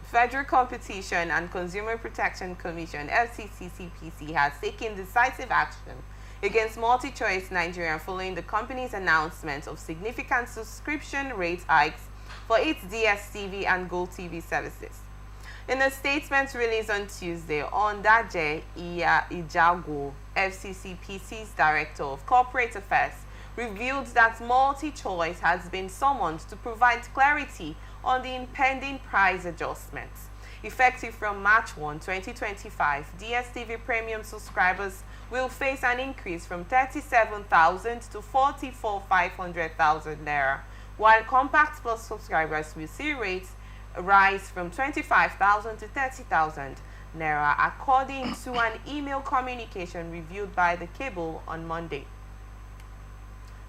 Federal Competition and Consumer Protection Commission (FCCPC) has taken decisive action against MultiChoice Nigeria following the company's announcement of significant subscription rate hikes for its DStv and GOtv services. In a statement released on Tuesday, Ondaje Ijago, FCCPC's Director of Corporate Affairs, revealed that MultiChoice has been summoned to provide clarity on the impending price adjustments. Effective from March 1, 2025, DStv Premium subscribers will face an increase from 37,000 to 44,500,000 naira, while Compact Plus subscribers will see rates rise from 25,000 to 30,000 naira, according to an email communication reviewed by the cable on Monday.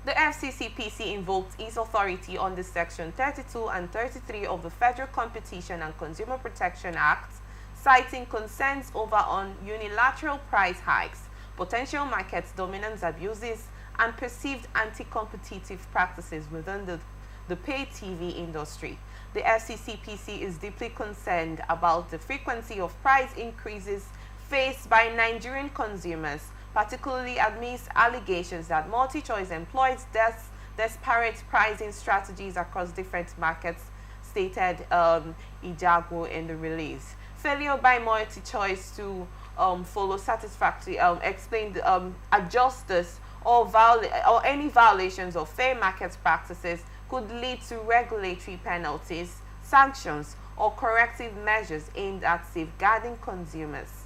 The FCCPC invoked its authority under Section 32 and 33 of the Federal Competition and Consumer Protection Act, citing concerns over unilateral price hikes, potential market dominance abuses, and perceived anti-competitive practices within the pay TV industry. The FCCPC is deeply concerned about the frequency of price increases faced by Nigerian consumers, particularly amidst allegations that MultiChoice employs disparate pricing strategies across different markets, stated Ijago in the release. Failure by MultiChoice to follow satisfactory, explain, adjusters or any violations of fair market practices could lead to regulatory penalties, sanctions, or corrective measures aimed at safeguarding consumers.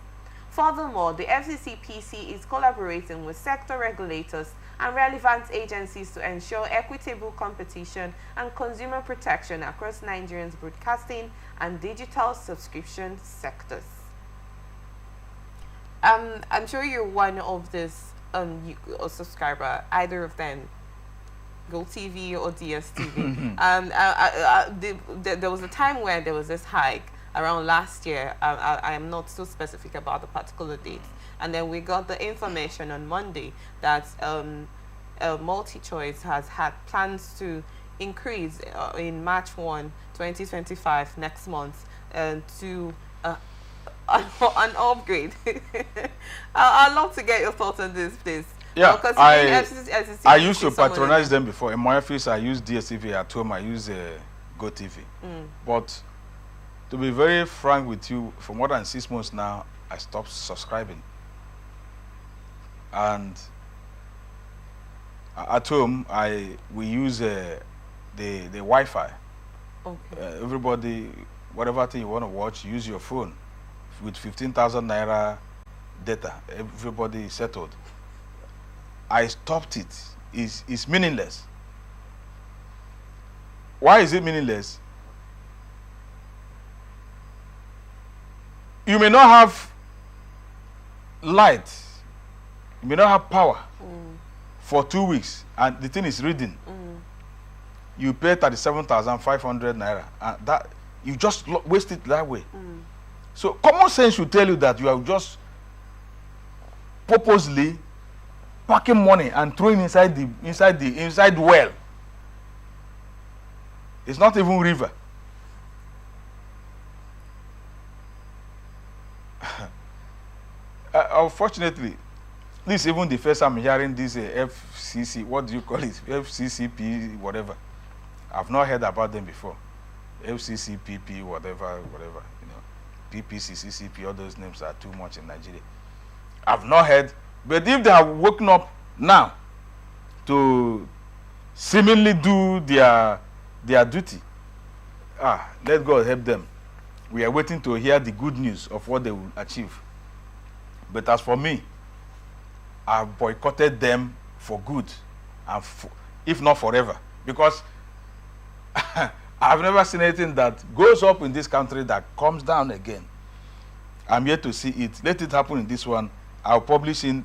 Furthermore, the FCCPC is collaborating with sector regulators and relevant agencies to ensure equitable competition and consumer protection across Nigeria's broadcasting and digital subscription sectors. I'm sure you're one of this a subscriber, either of them, GOtv or DStv. There was a time where there was this hike around last year. I am not so specific about the particular date. And then we got the information on Monday that MultiChoice has had plans to increase in March 1, 2025, next month, to an upgrade. I'd love to get your thoughts on this, please. Yeah, I used to patronize them before. In my office, I use DStv. At home, I use GOtv. But to be very frank with you, for more than 6 months now, I stopped subscribing. And at home, we use the Wi-Fi. Okay. Everybody, whatever thing you want to watch, use your phone. With 15,000 naira data, everybody is settled. I stopped it. It's meaningless. Why is it meaningless? You may not have light. You may not have power for 2 weeks, and the thing is reading. You pay 37,500 naira, and that you just waste it that way. So common sense should tell you that you are just purposely packing money and throwing inside the well. It's not even river. Unfortunately, this is even the first time I'm hearing this FCC. What do you call it? FCCP, whatever. I've not heard about them before. FCCPP, whatever. You know, PPC, CCP. All those names are too much in Nigeria. I've not heard. But if they have woken up now to seemingly do their duty, let God help them. We are waiting to hear the good news of what they will achieve. But as for me, I've boycotted them for good, and if not forever, because I've never seen anything that goes up in this country that comes down again. I'm yet to see it. Let it happen in this one. I'll publish in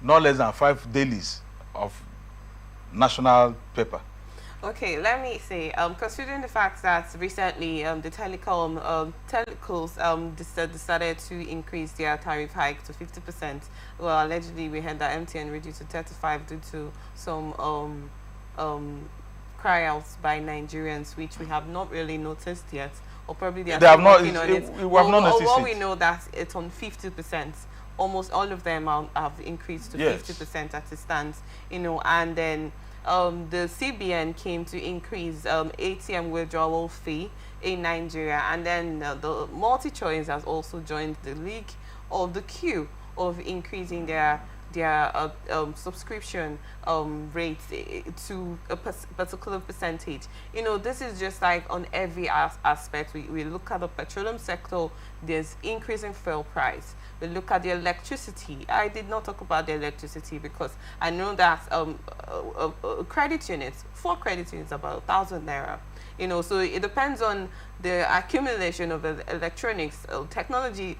no less than 5 dailies of national paper. Okay, let me say, considering the fact that recently the telcos decided to increase their tariff hike to 50%. Well, allegedly we heard that MTN reduced to 35 due to some cry outs by Nigerians, which we have not really noticed yet, or probably they They have not. working on it. We have not noticed Well, it. we know that it's on 50%. Almost all of them have increased to 50% as it stands. And then the CBN came to increase ATM withdrawal fee in Nigeria, and then the MultiChoice has also joined the league of the queue of increasing their subscription rates to a particular percentage. This is just like on every aspect. We look at the petroleum sector, there's increasing fuel price. We look at the electricity. I did not talk about the electricity because I know that credit units, 4 credit units, about 1,000 naira. So it depends on the accumulation of electronics, technology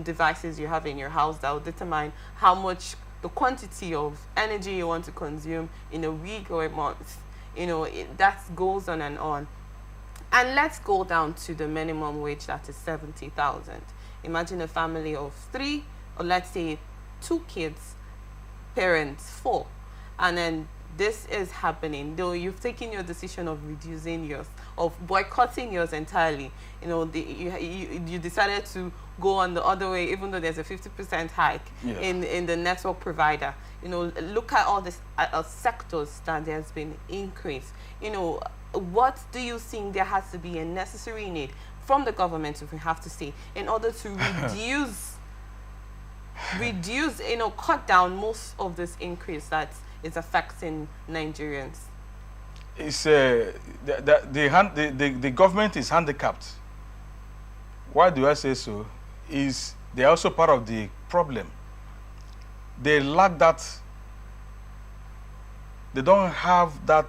devices you have in your house that will determine how much the quantity of energy you want to consume in a week or a month. That goes on and on. And let's go down to the minimum wage, that is 70,000. Imagine a family of 3, or let's say 2 kids, parents 4, and then this is happening. Though you've taken your decision of reducing yours, of boycotting yours entirely, you decided to go on the other way, even though there's a 50% hike in the network provider. Look at all these sectors that there's been increase. What do you think there has to be a necessary need from the government, if we have to say, in order to reduce, cut down most of this increase that is affecting Nigerians? It's the government is handicapped. Why do I say so? They're also part of the problem. They lack that. They don't have that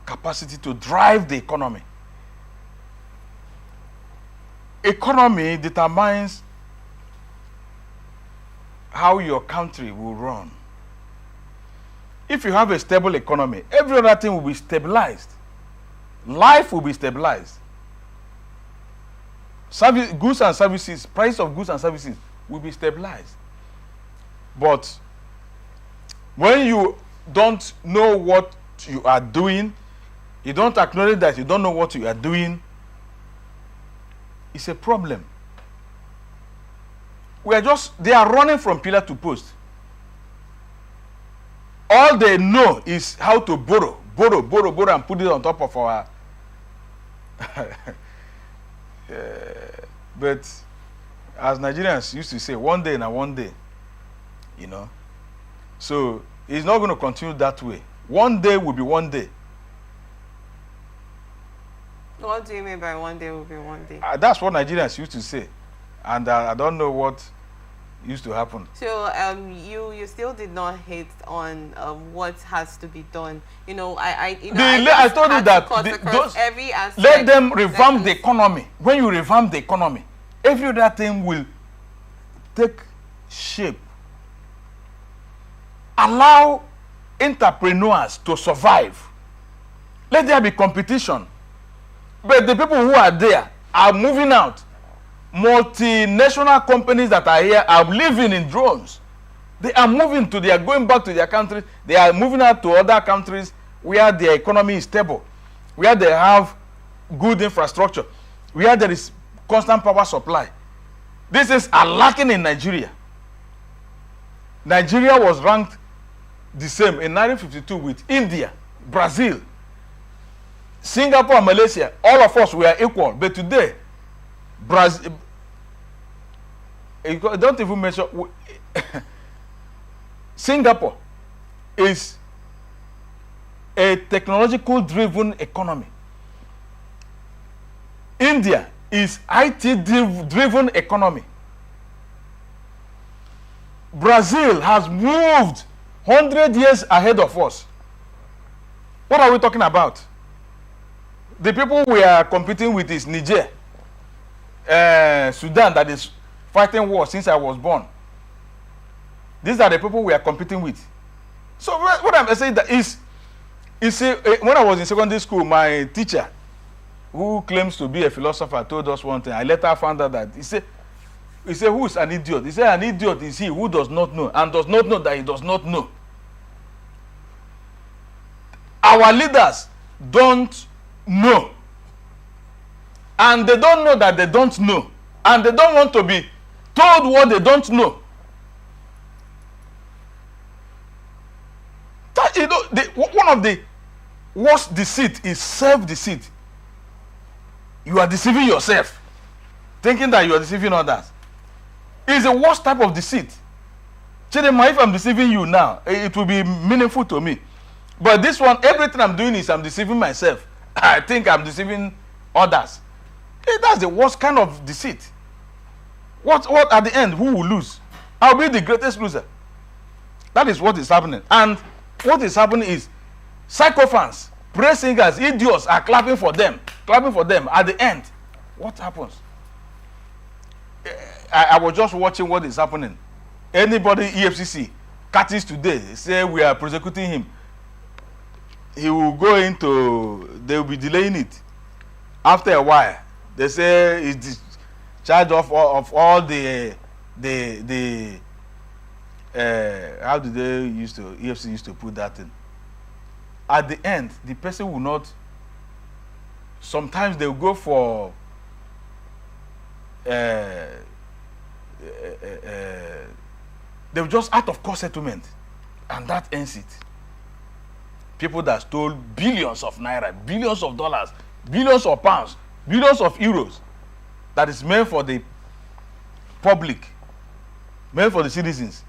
capacity to drive the economy. Economy determines how your country will run. If you have a stable economy, every other thing will be stabilized. Life will be stabilized. Goods and services, price of goods and services will be stabilized. But when you don't know what you are doing, you don't acknowledge that you don't know what you are doing, it's a problem. They are running from pillar to post. All they know is how to borrow, and put it on top of our... But as Nigerians used to say, one day na one day, So it's not going to continue that way. One day will be one day. What do you mean by one day will be one day? That's what Nigerians used to say. And I don't know what used to happen. So you still did not hit on what has to be done. I told you that every aspect. Let them revamp the economy. When you revamp the economy, every other thing will take shape. Allow entrepreneurs to survive. Let there be competition. But the people who are there are moving out. Multinational companies that are here are living in drones. They are going back to their country. They are moving out to other countries where their economy is stable, where they have good infrastructure, where there is constant power supply. This is lacking in Nigeria. Nigeria was ranked the same in 1952 with India, Brazil, Singapore, and Malaysia. All of us were equal. But today, Brazil, don't even mention, Singapore is a technological driven economy. India is IT driven economy. Brazil has moved 100 years ahead of us. What are we talking about? The people we are competing with is Niger, Sudan, that is fighting war since I was born. These are the people we are competing with. So what I'm saying that is, when I was in secondary school, my teacher, who claims to be a philosopher, told us one thing. I later found out that he said, who is an idiot? He said, an idiot is he who does not know and does not know that he does not know. Our leaders don't know. And they don't know that they don't know. And they don't want to be told what they don't know. That, you know, one of the worst deceit is self-deceit. You are deceiving yourself, thinking that you are deceiving others. It's the worst type of deceit. Chidema, if I'm deceiving you now, it will be meaningful to me. But this one, everything I'm doing is I'm deceiving myself. I think I'm deceiving others. That's the worst kind of deceit. What at the end, who will lose? I'll be the greatest loser. That is what is happening. And what is happening is sycophants, praise singers, idiots are clapping for them. Clapping for them. At the end, what happens? I was just watching what is happening. Anybody EFCC catches today, say we are prosecuting him, he will go into, they will be delaying it. After a while, they say he's the charge of all the how do they used to, EFCC used to put that in. At the end, the person will not, sometimes they will go for they will just out of court settlement, and that ends it. People that stole billions of naira, billions of dollars, billions of pounds, billions of euros, that is meant for the public, meant for the citizens.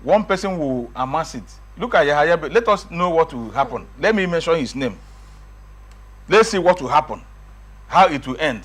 One person will amass it. Look at Yahya. Let us know what will happen. Let me mention his name. Let's see what will happen, how it will end.